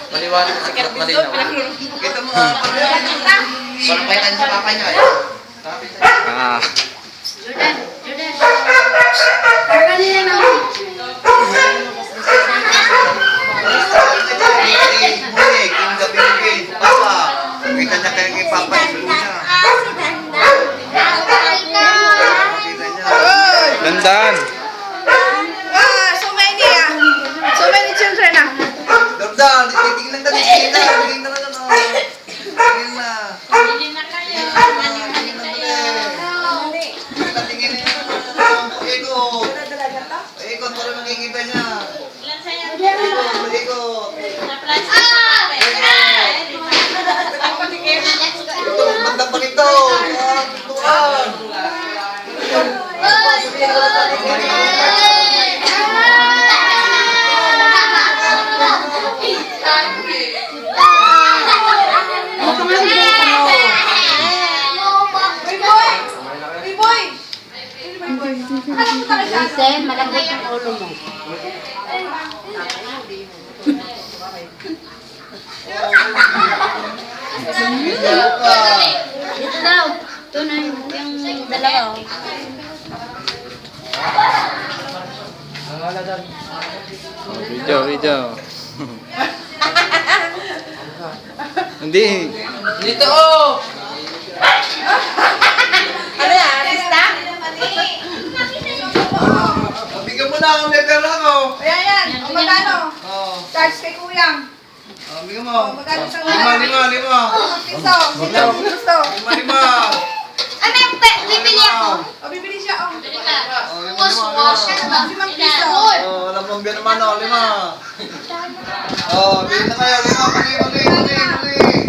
Maliwanag at malinaw. Kita mo nga, parang payakan sa papa niya. Ah. Jordan. Kanina na. Kita niya kayo kay papa, isulo niya. Dandan. So many children ah. Jordan, titignan ka din sila. Tignan na lang. Tignan na. Hindi na kayo. Tingin na. Ikot para makikita niya. Ilan sa'yo? Ikot. Na plastic na Ito, maganda pa nito. Tuwan. Sen, malambot ang ulo mo. Dito daw. Ito na yung dalawa. Video. Hindi. Dito oh! Ano yan? Artista? Bigyan mo na ang letter lang, oh. Ayan yan. O magkano? Oh. Charge kay kuyang. Bigyan mo. Magkano sa Lima. Piso. Sino gusto? Lima. Ano yung bibili ako? O bibili siya o. Wash. Limang piso. Oh, alam mo naman, oh. Lima. Oh, bilhin na kayo. Lima. Mali.